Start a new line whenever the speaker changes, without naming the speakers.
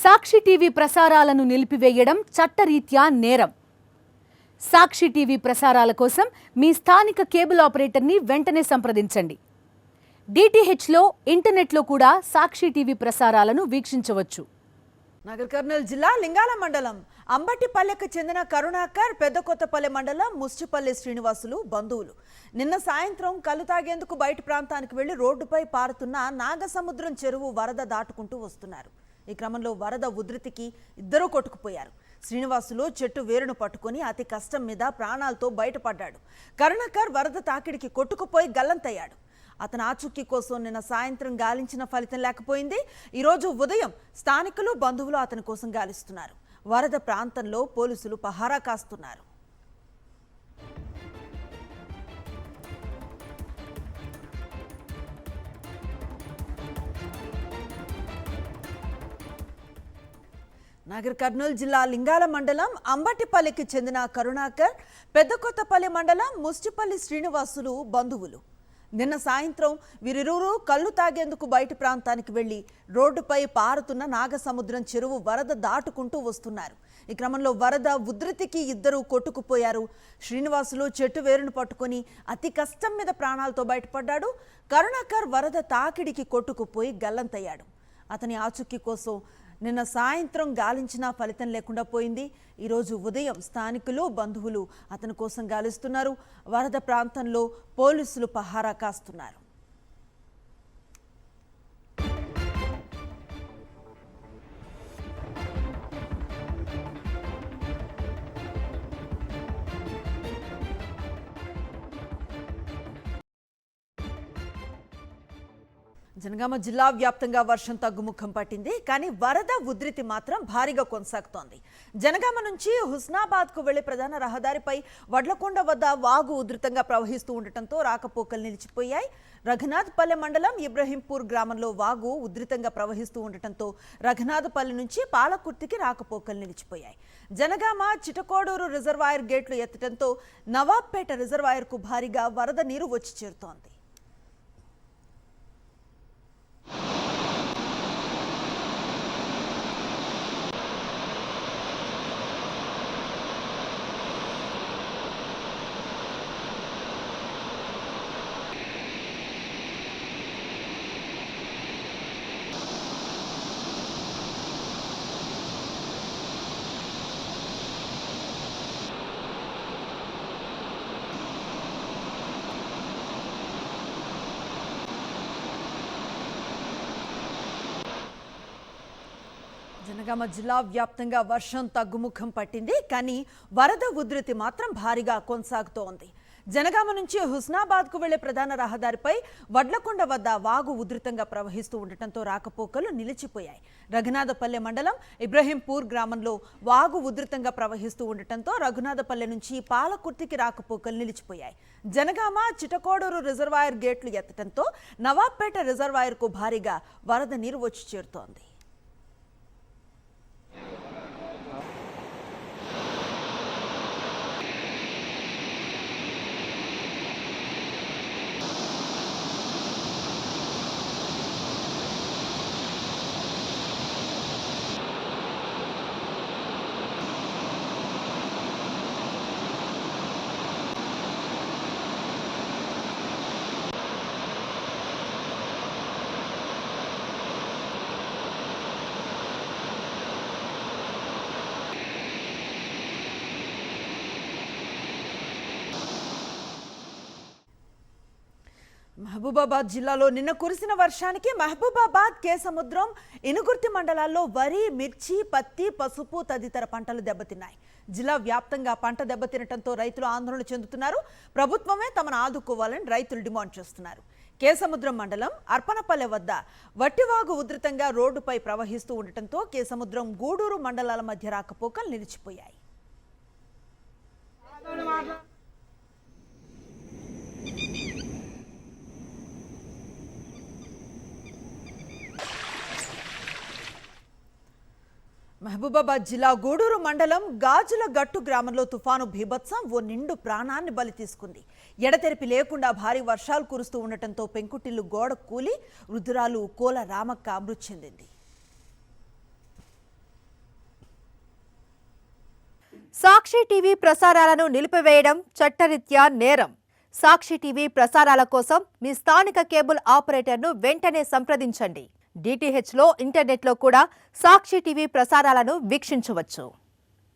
సాక్షి TV ప్రసారాలను నిలిపివేయడం చట్టరీత్యా నేరం. సాక్షి టీవీ ప్రసారాల కోసం మీ స్థానిక కేబుల్ ఆపరేటర్ని వెంటనే సంప్రదించండి. డిటిహెచ్లో, ఇంటర్నెట్లో కూడా సాక్షి టీవీ ప్రసారాలను వీక్షించవచ్చు.
నగర్ కర్నూలు జిల్లా లింగాల మండలం అంబటిపల్లెకు చెందిన కరుణాకర్, పెద్దకొత్తపల్లె మండలం ముస్టిపల్లి శ్రీనివాసులు బంధువులు నిన్న సాయంత్రం కళ్ళు తాగేందుకు బయట ప్రాంతానికి వెళ్లి రోడ్డుపై పారుతున్న నాగసముద్రం చెరువు వరద దాటుకుంటూ వస్తున్నారు. ఈ క్రమంలో వరద ఉధృతికి ఇద్దరూ కొట్టుకుపోయారు. శ్రీనివాసులు చెట్టు వేరును పట్టుకుని అతి కష్టం మీద ప్రాణాలతో బయటపడ్డాడు. కరుణాకర్ వరద తాకిడికి కొట్టుకుపోయి గల్లంతయ్యాడు. అతని ఆచూకీ కోసం నిన్న సాయంత్రం గాలించిన ఫలితం లేకపోయింది. ఈరోజు ఉదయం స్థానికులు, బంధువులు అతని కోసం గాలిస్తున్నారు. వరద ప్రాంతంలో పోలీసులు పహారా కాస్తున్నారు. నగర్ కర్నూలు జిల్లా లింగాల మండలం అంబటిపల్లికి చెందిన కరుణాకర్, పెద్దకొత్తపల్లి మండలం ముస్టిపల్లి శ్రీనివాసులు బంధువులు నిన్న సాయంత్రం వీరిరువురు కళ్ళు తాగేందుకు బయట ప్రాంతానికి వెళ్లి రోడ్డుపై పారుతున్న నాగసముద్రం చెరువు వరద దాటుకుంటూ వస్తున్నారు. ఈ క్రమంలో వరద ఉధృతికి ఇద్దరు కొట్టుకుపోయారు. శ్రీనివాసులు చెట్టు వేరును పట్టుకుని అతి కష్టం మీద ప్రాణాలతో బయటపడ్డాడు. కరుణాకర్ వరద తాకిడికి కొట్టుకుపోయి గల్లంతయ్యాడు. అతని ఆచూకీ కోసం నిన్న సాయంత్రం గాలించినా ఫలితం లేకుండా పోయింది. ఈరోజు ఉదయం స్థానికులు, బంధువులు అతని కోసం గాలిస్తున్నారు. వరద ప్రాంతంలో పోలీసులు పహారా కాస్తున్నారు. జనగామ జిల్లా వ్యాప్తంగా వర్షం తగ్గుముఖం పట్టింది. కానీ వరద ఉధృతి మాత్రం భారీగా కొనసాగుతోంది. జనగామ నుంచి హుస్నాబాద్కు వెళ్లే ప్రధాన రహదారిపై వడ్లకొండ వద్ద వాగు ఉధృతంగా ప్రవహిస్తూ ఉండటంతో రాకపోకలు నిలిచిపోయాయి. రఘునాథపల్లె మండలం ఇబ్రహీంపూర్ గ్రామంలో వాగు ఉధృతంగా ప్రవహిస్తూ ఉండటంతో రఘునాథపల్లి నుంచి పాలకుర్తికి రాకపోకలు నిలిచిపోయాయి. జనగామ చిటకోడూరు రిజర్వాయర్ గేట్లు ఎత్తడంతో నవాబ్పేట రిజర్వాయర్కు భారీగా వరద నీరు వచ్చి చేరుతోంది. జనగామ జిల్లా వ్యాప్తంగా వర్షం తగ్గుముఖం పట్టింది. కానీ వరద ఉధృతి మాత్రం భారీగా కొనసాగుతోంది. జనగామ నుంచి హుస్నాబాద్కు వెళ్లే ప్రధాన రహదారిపై వడ్లకొండ వద్ద వాగు ఉధృతంగా ప్రవహిస్తూ ఉండటంతో రాకపోకలు నిలిచిపోయాయి. రఘునాథపల్లె మండలం ఇబ్రహీంపూర్ గ్రామంలో వాగు ఉధృతంగా ప్రవహిస్తూ ఉండటంతో రఘునాథపల్లె నుంచి పాలకుర్తికి రాకపోకలు నిలిచిపోయాయి. జనగామ చిటకోడూరు రిజర్వాయర్ గేట్లు ఎత్తడంతో నవాబ్పేట రిజర్వాయర్కు భారీగా వరద నీరు వచ్చి చేరుతోంది. మహబూబాబాద్ జిల్లాలో నిన్న కురిసిన వర్షానికి మహబూబాబాద్, కేసముద్రం, ఇనుగుర్తి మండలాల్లో వరి, మిర్చి, పత్తి, పసుపు తదితర పంటలు దెబ్బతిన్నాయి. జిల్లా వ్యాప్తంగా పంట దెబ్బతినటంతో రైతులు ఆందోళన చెందుతున్నారు. ప్రభుత్వమే తమను ఆదుకోవాలని రైతులు డిమాండ్ చేస్తున్నారు. కేసముద్రం మండలం అర్పణపల్లె వద్ద వట్టివాగు ఉధృతంగా రోడ్డుపై ప్రవహిస్తూ ఉండటంతో కేసముద్రం, గూడూరు మండలాల మధ్య రాకపోకలు నిలిచిపోయాయి. మహబూబాబాద్ జిల్లా గూడూరు మండలం గాజుల గట్టు గ్రామంలో తుఫాను బీభత్సం ఓ నిండు ప్రాణాన్ని బలి తీసుకుంది. ఎడతెరిపి లేకుండా భారీ వర్షాలు కురుస్తూ ఉండటంతో పెంకుటిల్లు గోడ కూలి వృద్ధురాలు కోల రామక్క మృతి చెందింది.
సాక్షి టీవీ ప్రసారాలను నిలిపివేయడం చట్టరీత్యా నేరం. సాక్షి టీవీ ప్రసారాల కోసం మీ స్థానిక కేబుల్ ఆపరేటర్ను వెంటనే సంప్రదించండి. DTHలో ఇంటర్నెట్లో కూడా సాక్షి టీవీ ప్రసారాలను వీక్షించవచ్చు.